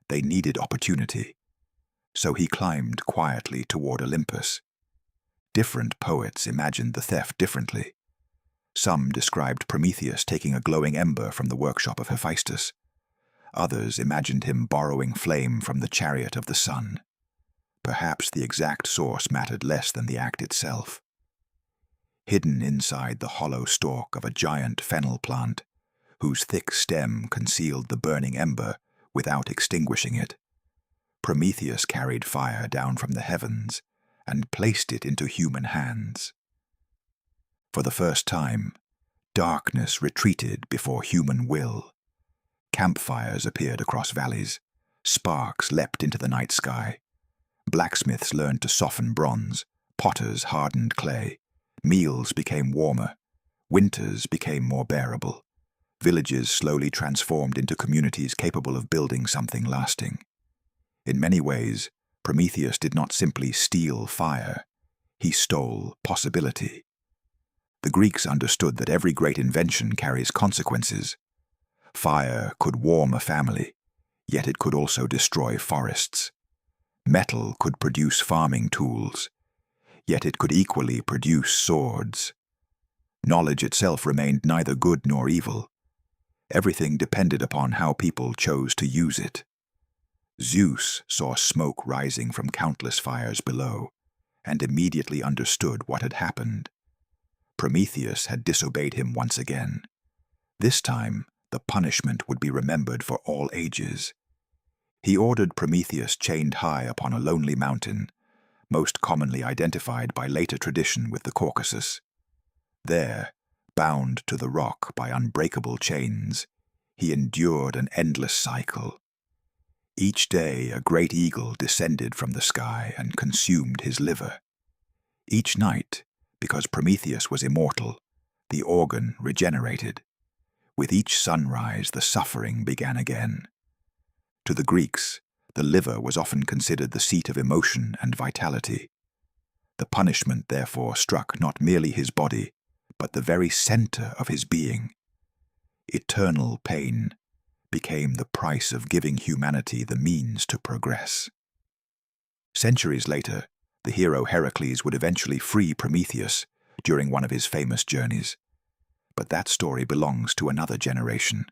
they needed opportunity. So he climbed quietly toward Olympus. Different poets imagined the theft differently. Some described Prometheus taking a glowing ember from the workshop of Hephaestus. Others imagined him borrowing flame from the chariot of the sun. Perhaps the exact source mattered less than the act itself. Hidden inside the hollow stalk of a giant fennel plant, whose thick stem concealed the burning ember without extinguishing it, Prometheus carried fire down from the heavens and placed it into human hands. For the first time, darkness retreated before human will. Campfires appeared across valleys, sparks leapt into the night sky. Blacksmiths learned to soften bronze, potters hardened clay, meals became warmer, winters became more bearable. Villages slowly transformed into communities capable of building something lasting. In many ways, Prometheus did not simply steal fire, he stole possibility. The Greeks understood that every great invention carries consequences. Fire could warm a family, yet it could also destroy forests. Metal could produce farming tools, yet it could equally produce swords. Knowledge itself remained neither good nor evil. Everything depended upon how people chose to use it. Zeus saw smoke rising from countless fires below, and immediately understood what had happened. Prometheus had disobeyed him once again. This time, the punishment would be remembered for all ages. He ordered Prometheus chained high upon a lonely mountain, most commonly identified by later tradition with the Caucasus. There, bound to the rock by unbreakable chains, he endured an endless cycle. Each day a great eagle descended from the sky and consumed his liver. Each night, because Prometheus was immortal, the organ regenerated. With each sunrise the suffering began again. To the Greeks, the liver was often considered the seat of emotion and vitality. The punishment therefore struck not merely his body, but the very center of his being. Eternal pain became the price of giving humanity the means to progress. Centuries later, the hero Heracles would eventually free Prometheus during one of his famous journeys. But that story belongs to another generation.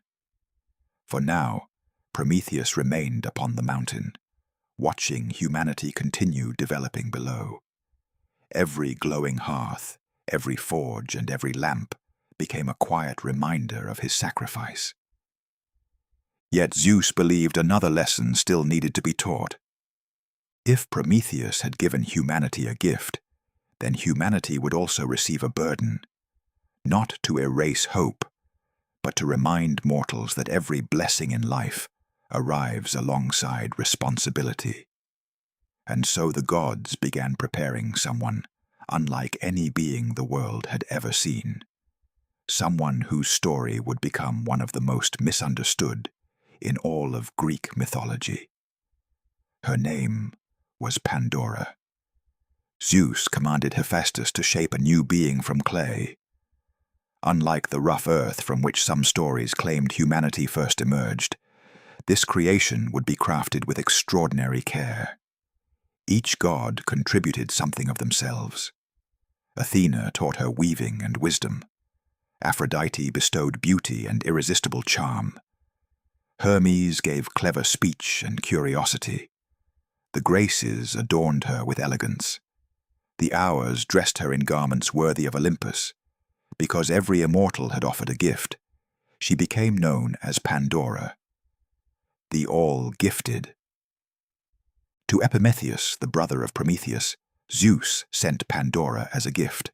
For now, Prometheus remained upon the mountain, watching humanity continue developing below. Every glowing hearth, every forge, and every lamp became a quiet reminder of his sacrifice. Yet Zeus believed another lesson still needed to be taught. If Prometheus had given humanity a gift, then humanity would also receive a burden, not to erase hope, but to remind mortals that every blessing in life arrives alongside responsibility. And so the gods began preparing someone unlike any being the world had ever seen, someone whose story would become one of the most misunderstood in all of Greek mythology. Her name was Pandora. Zeus commanded Hephaestus to shape a new being from clay. Unlike the rough earth from which some stories claimed humanity first emerged, this creation would be crafted with extraordinary care. Each god contributed something of themselves. Athena taught her weaving and wisdom. Aphrodite bestowed beauty and irresistible charm. Hermes gave clever speech and curiosity. The Graces adorned her with elegance. The Hours dressed her in garments worthy of Olympus. Because every immortal had offered a gift, she became known as Pandora, the all-gifted. To Epimetheus, the brother of Prometheus, Zeus sent Pandora as a gift.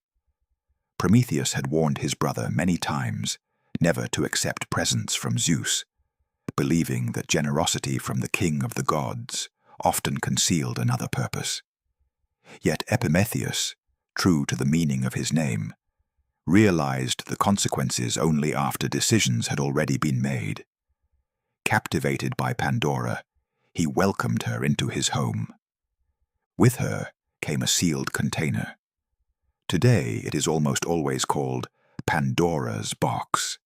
Prometheus had warned his brother many times never to accept presents from Zeus, believing that generosity from the king of the gods often concealed another purpose. Yet Prometheus, true to the meaning of his name, realized the consequences only after decisions had already been made. Captivated by Pandora, he welcomed her into his home. With her came a sealed container. Today it is almost always called Pandora's box,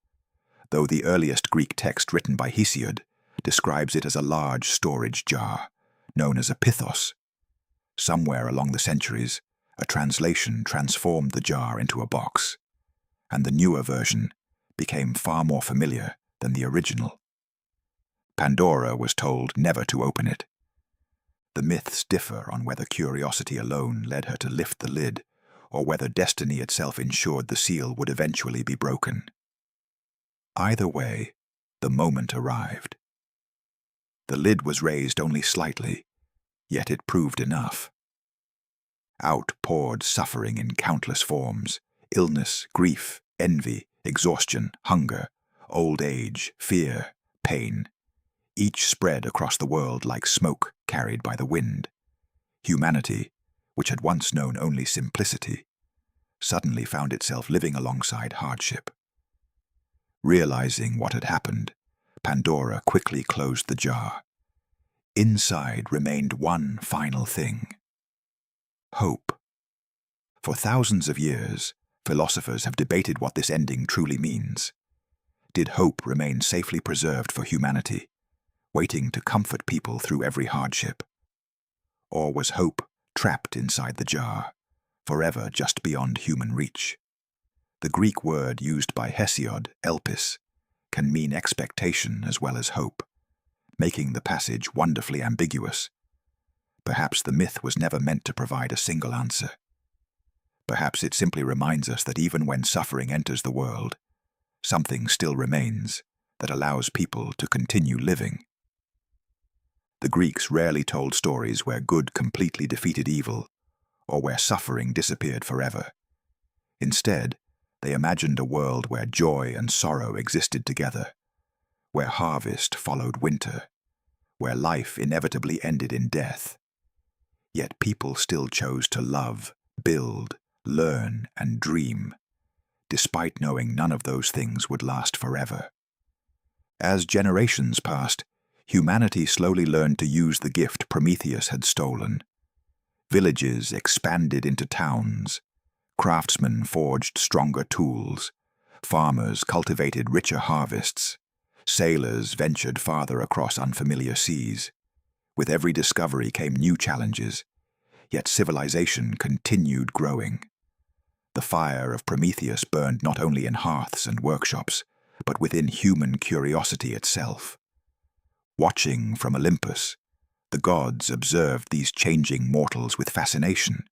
though the earliest Greek text written by Hesiod describes it as a large storage jar, known as a pithos. Somewhere along the centuries, a translation transformed the jar into a box, and the newer version became far more familiar than the original. Pandora was told never to open it. The myths differ on whether curiosity alone led her to lift the lid, or whether destiny itself ensured the seal would eventually be broken. Either way, the moment arrived. The lid was raised only slightly, yet it proved enough. Out poured suffering in countless forms: illness, grief, envy, exhaustion, hunger, old age, fear, pain. Each spread across the world like smoke carried by the wind. Humanity, which had once known only simplicity, suddenly found itself living alongside hardship. Realizing what had happened, Pandora quickly closed the jar. Inside remained one final thing: hope. For thousands of years, philosophers have debated what this ending truly means. Did hope remain safely preserved for humanity, waiting to comfort people through every hardship? Or was hope trapped inside the jar, forever just beyond human reach? The Greek word used by Hesiod, Olympus, can mean expectation as well as hope, making the passage wonderfully ambiguous. Perhaps the myth was never meant to provide a single answer. Perhaps it simply reminds us that even when suffering enters the world, something still remains that allows people to continue living. The Greeks rarely told stories where good completely defeated evil, or where suffering disappeared forever. Instead, they imagined a world where joy and sorrow existed together, where harvest followed winter, where life inevitably ended in death. Yet people still chose to love, build, learn, and dream, despite knowing none of those things would last forever. As generations passed, humanity slowly learned to use the gift Prometheus had stolen. Villages expanded into towns, craftsmen forged stronger tools, farmers cultivated richer harvests, sailors ventured farther across unfamiliar seas. With every discovery came new challenges, yet civilization continued growing. The fire of Prometheus burned not only in hearths and workshops, but within human curiosity itself. Watching from Olympus, the gods observed these changing mortals with fascination.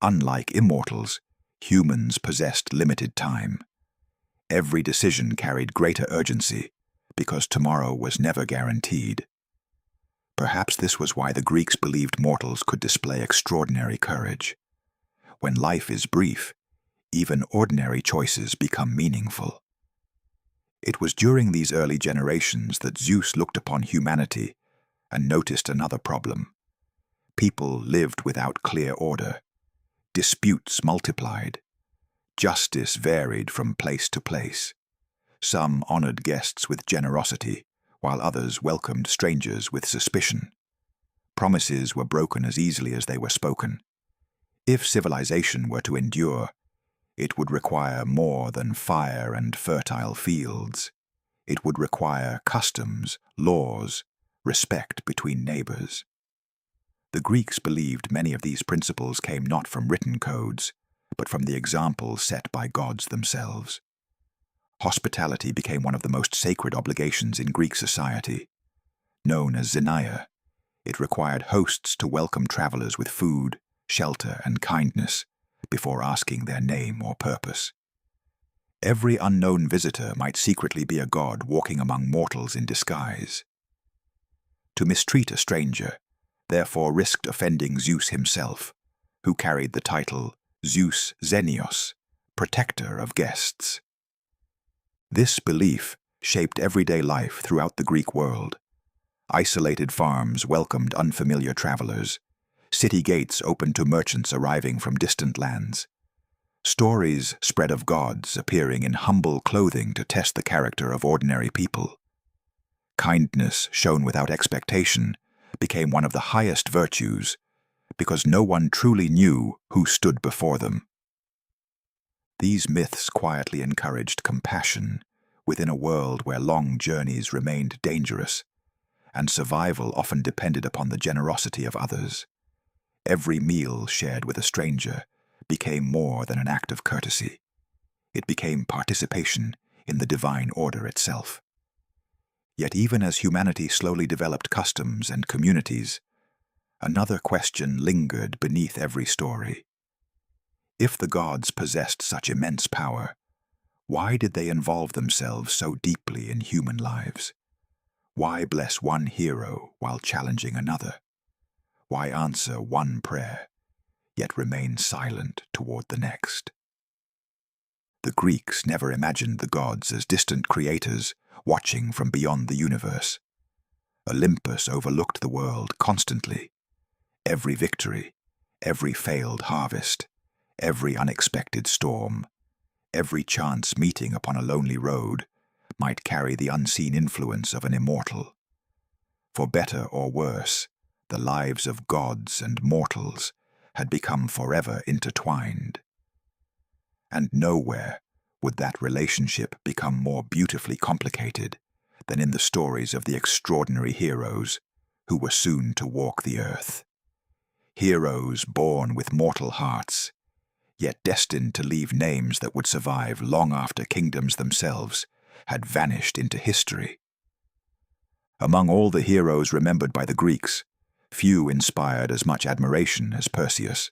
Unlike immortals, humans possessed limited time. Every decision carried greater urgency, because tomorrow was never guaranteed. Perhaps this was why the Greeks believed mortals could display extraordinary courage. When life is brief, even ordinary choices become meaningful. It was during these early generations that Zeus looked upon humanity and noticed another problem. People lived without clear order. Disputes multiplied. Justice varied from place to place. Some honored guests with generosity, while others welcomed strangers with suspicion. Promises were broken as easily as they were spoken. If civilization were to endure, it would require more than fire and fertile fields. It would require customs, laws, respect between neighbors. The Greeks believed many of these principles came not from written codes, but from the examples set by gods themselves. Hospitality became one of the most sacred obligations in Greek society. Known as xenia, it required hosts to welcome travelers with food, shelter, and kindness before asking their name or purpose. Every unknown visitor might secretly be a god walking among mortals in disguise. To mistreat a stranger, therefore risked offending Zeus himself, who carried the title Zeus Xenios, protector of guests. This belief shaped everyday life throughout the Greek world. Isolated farms welcomed unfamiliar travelers. City gates opened to merchants arriving from distant lands. Stories spread of gods appearing in humble clothing to test the character of ordinary people. Kindness shown without expectation became one of the highest virtues because no one truly knew who stood before them. These myths quietly encouraged compassion within a world where long journeys remained dangerous, and survival often depended upon the generosity of others. Every meal shared with a stranger became more than an act of courtesy. It became participation in the divine order itself. Yet even as humanity slowly developed customs and communities, another question lingered beneath every story. If the gods possessed such immense power, why did they involve themselves so deeply in human lives? Why bless one hero while challenging another? Why answer one prayer, yet remain silent toward the next? The Greeks never imagined the gods as distant creators watching from beyond the universe. Olympus overlooked the world constantly. Every victory, every failed harvest, every unexpected storm, every chance meeting upon a lonely road might carry the unseen influence of an immortal. For better or worse, the lives of gods and mortals had become forever intertwined. And nowhere would that relationship become more beautifully complicated than in the stories of the extraordinary heroes who were soon to walk the earth. Heroes born with mortal hearts, yet destined to leave names that would survive long after kingdoms themselves had vanished into history. Among all the heroes remembered by the Greeks, few inspired as much admiration as Perseus.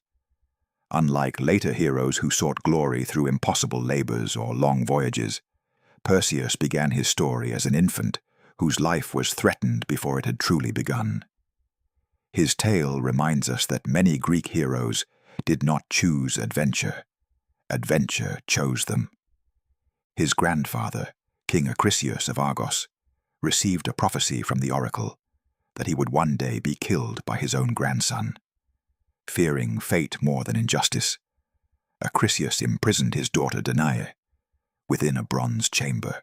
Unlike later heroes who sought glory through impossible labors or long voyages, Perseus began his story as an infant whose life was threatened before it had truly begun. His tale reminds us that many Greek heroes did not choose adventure. Adventure chose them. His grandfather, King Achilles of Argos, received a prophecy from the oracle that he would one day be killed by his own grandson. Fearing fate more than injustice, Achilles imprisoned his daughter Danae within a bronze chamber.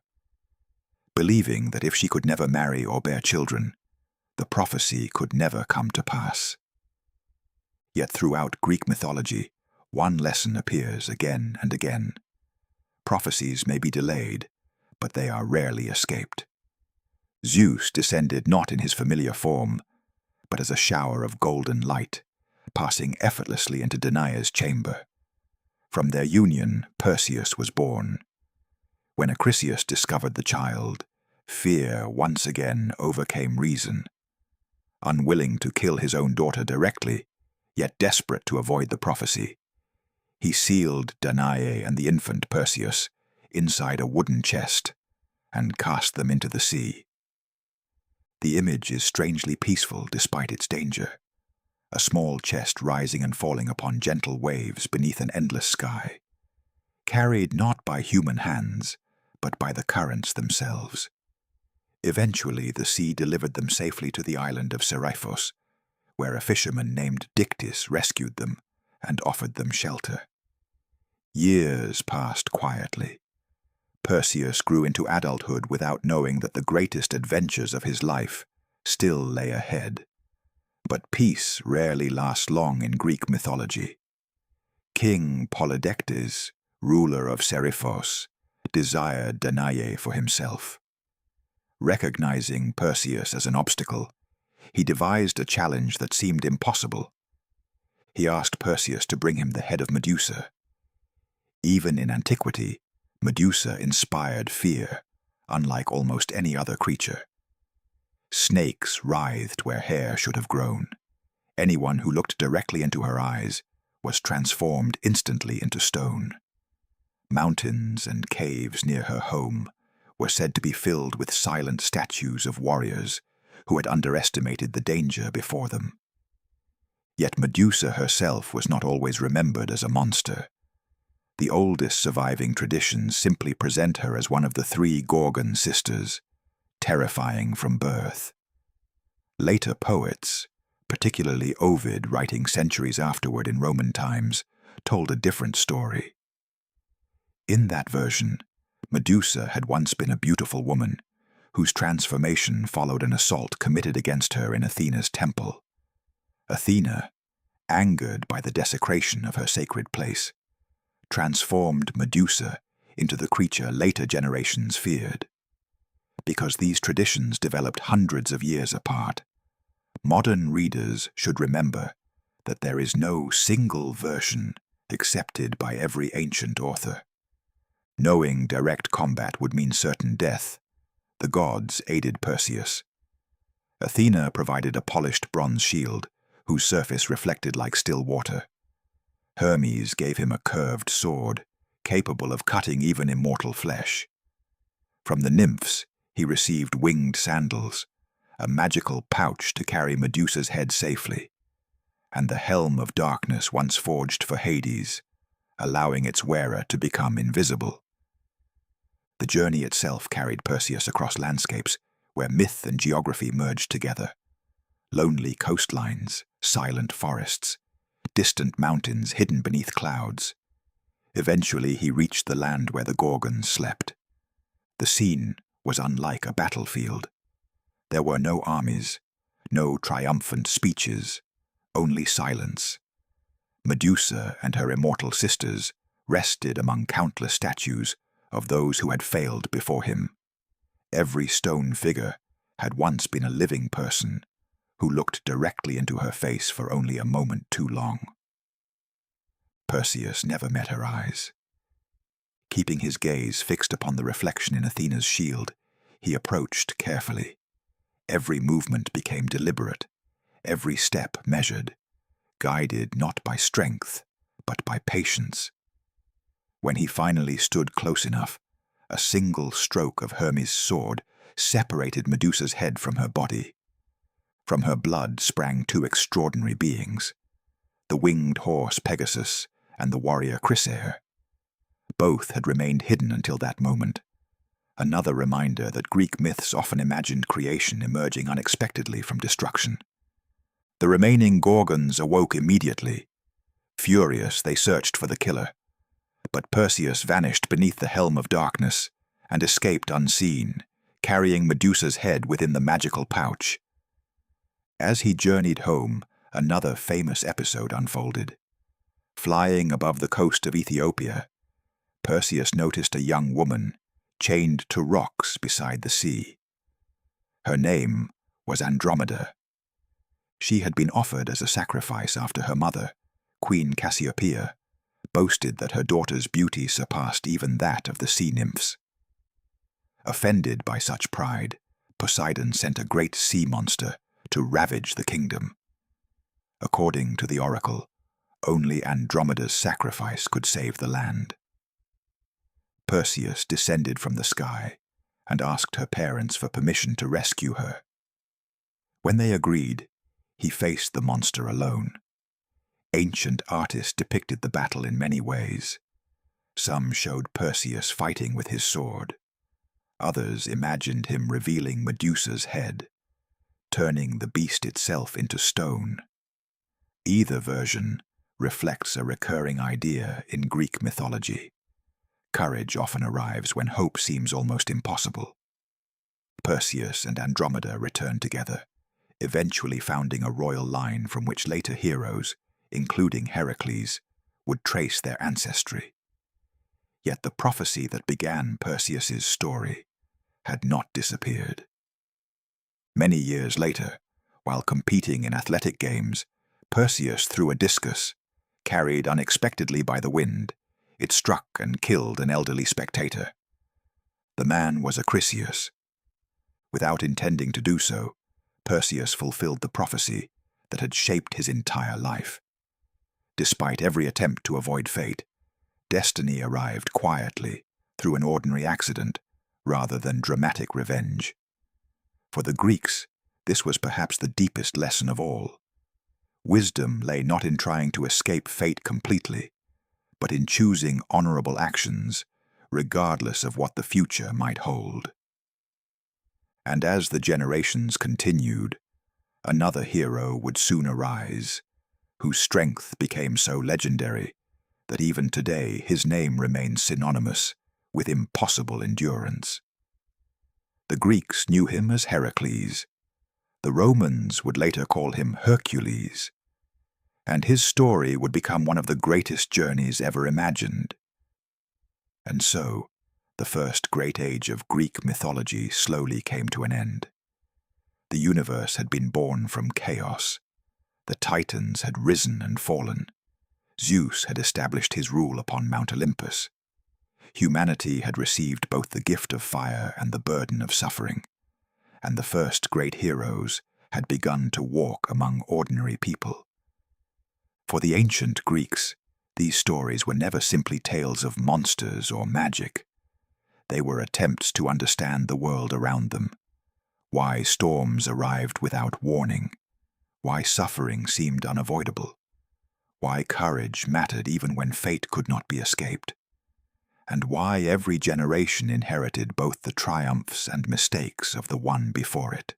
Believing that if she could never marry or bear children, the prophecy could never come to pass. Yet throughout Greek mythology, one lesson appears again and again. Prophecies may be delayed, but they are rarely escaped. Zeus descended not in his familiar form, but as a shower of golden light, passing effortlessly into Danae's chamber. From their union, Perseus was born. When Achilles discovered the child, fear once again overcame reason. Unwilling to kill his own daughter directly, yet desperate to avoid the prophecy, he sealed Danae and the infant Perseus inside a wooden chest and cast them into the sea. The image is strangely peaceful despite its danger, a small chest rising and falling upon gentle waves beneath an endless sky, carried not by human hands, but by the currents themselves. Eventually the sea delivered them safely to the island of Seriphos, where a fisherman named Dictys rescued them and offered them shelter. Years passed quietly. Perseus grew into adulthood without knowing that the greatest adventures of his life still lay ahead. But peace rarely lasts long in Greek mythology. King Polydectes, ruler of Seriphos, desired Danae for himself. Recognizing Perseus as an obstacle, he devised a challenge that seemed impossible. He asked Perseus to bring him the head of Medusa. Even in antiquity, Medusa inspired fear, unlike almost any other creature. Snakes writhed where hair should have grown. Anyone who looked directly into her eyes was transformed instantly into stone. Mountains and caves near her home were said to be filled with silent statues of warriors who had underestimated the danger before them. Yet Medusa herself was not always remembered as a monster. The oldest surviving traditions simply present her as one of the three Gorgon sisters, terrifying from birth. Later poets, particularly Ovid, writing centuries afterward in Roman times, told a different story. In that version, Medusa had once been a beautiful woman, whose transformation followed an assault committed against her in Athena's temple. Athena, angered by the desecration of her sacred place, transformed Medusa into the creature later generations feared. Because these traditions developed hundreds of years apart, modern readers should remember that there is no single version accepted by every ancient author. Knowing direct combat would mean certain death, the gods aided Perseus. Athena provided a polished bronze shield, whose surface reflected like still water. Hermes gave him a curved sword, capable of cutting even immortal flesh. From the nymphs, he received winged sandals, a magical pouch to carry Medusa's head safely, and the helm of darkness once forged for Hades, allowing its wearer to become invisible. The journey itself carried Perseus across landscapes where myth and geography merged together. Lonely coastlines, silent forests, distant mountains hidden beneath clouds. Eventually he reached the land where the Gorgons slept. The scene was unlike a battlefield. There were no armies, no triumphant speeches, only silence. Medusa and her immortal sisters rested among countless statues of those who had failed before him. Every stone figure had once been a living person who looked directly into her face for only a moment too long. Perseus never met her eyes. Keeping his gaze fixed upon the reflection in Athena's shield, he approached carefully. Every movement became deliberate, every step measured, guided not by strength, but by patience. When he finally stood close enough, a single stroke of Hermes' sword separated Medusa's head from her body. From her blood sprang two extraordinary beings, the winged horse Pegasus and the warrior Chrysaor. Both had remained hidden until that moment, another reminder that Greek myths often imagined creation emerging unexpectedly from destruction. The remaining Gorgons awoke immediately. Furious, they searched for the killer. But Perseus vanished beneath the helm of darkness and escaped unseen, carrying Medusa's head within the magical pouch. As he journeyed home, another famous episode unfolded. Flying above the coast of Ethiopia, Perseus noticed a young woman chained to rocks beside the sea. Her name was Andromeda. She had been offered as a sacrifice after her mother, Queen Cassiopeia, boasted that her daughter's beauty surpassed even that of the sea nymphs. Offended by such pride, Poseidon sent a great sea monster to ravage the kingdom. According to the oracle, only Andromeda's sacrifice could save the land. Perseus descended from the sky and asked her parents for permission to rescue her. When they agreed, he faced the monster alone. Ancient artists depicted the battle in many ways. Some showed Perseus fighting with his sword. Others imagined him revealing Medusa's head, turning the beast itself into stone. Either version reflects a recurring idea in Greek mythology. Courage often arrives when hope seems almost impossible. Perseus and Andromeda returned together, eventually founding a royal line from which later heroes, including Heracles, would trace their ancestry. Yet the prophecy that began Perseus's story had not disappeared. Many years later, while competing in athletic games, Perseus threw a discus. Carried unexpectedly by the wind, it struck and killed an elderly spectator. The man was Achilles. Without intending to do so, Perseus fulfilled the prophecy that had shaped his entire life. Despite every attempt to avoid fate, destiny arrived quietly through an ordinary accident rather than dramatic revenge. For the Greeks, this was perhaps the deepest lesson of all. Wisdom lay not in trying to escape fate completely, but in choosing honorable actions, regardless of what the future might hold. And as the generations continued, Another hero would soon arise, whose strength became so legendary that even today his name remains synonymous with impossible endurance. The Greeks knew him as Heracles. The Romans would later call him Hercules, and his story would become one of the greatest journeys ever imagined. And so, the first great age of Greek mythology slowly came to an end. The universe had been born from chaos. The Titans had risen and fallen. Zeus had established his rule upon Mount Olympus. Humanity had received both the gift of fire and the burden of suffering, and the first great heroes had begun to walk among ordinary people. For the ancient Greeks, these stories were never simply tales of monsters or magic. They were attempts to understand the world around them, why storms arrived without warning, why suffering seemed unavoidable, why courage mattered even when fate could not be escaped, and why every generation inherited both the triumphs and mistakes of the one before it.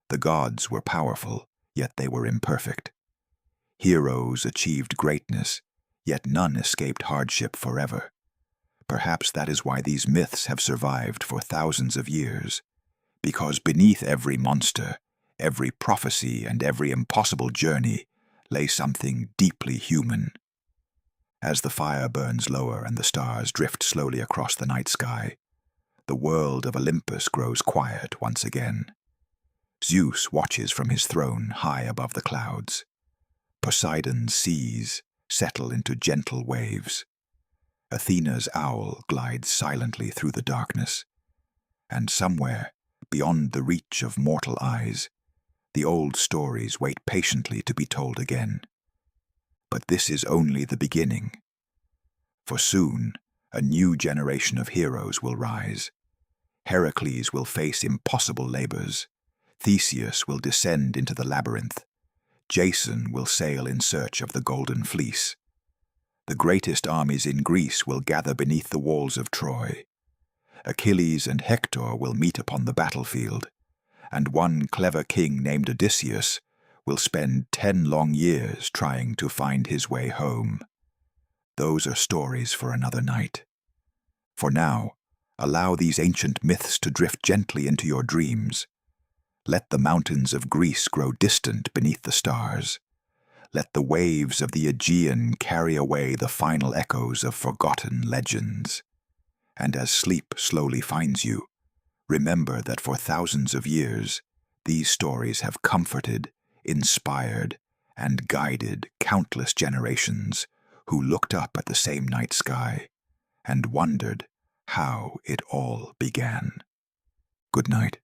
The gods were powerful, yet they were imperfect. Heroes achieved greatness, yet none escaped hardship forever. Perhaps that is why these myths have survived for thousands of years, because beneath every monster, every prophecy, and every impossible journey lay something deeply human. As the fire burns lower and the stars drift slowly across the night sky, the world of Olympus grows quiet once again. Zeus watches from his throne high above the clouds. Poseidon's seas settle into gentle waves. Athena's owl glides silently through the darkness. And somewhere, beyond the reach of mortal eyes, the old stories wait patiently to be told again. But this is only the beginning. For soon, a new generation of heroes will rise. Heracles will face impossible labors. Theseus will descend into the labyrinth. Jason will sail in search of the golden fleece. The greatest armies in Greece will gather beneath the walls of Troy. Achilles and Hector will meet upon the battlefield, and one clever king named Odysseus will spend 10 long years trying to find his way home. Those are stories for another night. For now, allow these ancient myths to drift gently into your dreams. Let the mountains of Greece grow distant beneath the stars. Let the waves of the Aegean carry away the final echoes of forgotten legends. And as sleep slowly finds you, remember that for thousands of years, these stories have comforted, inspired, and guided countless generations who looked up at the same night sky and wondered how it all began. Good night.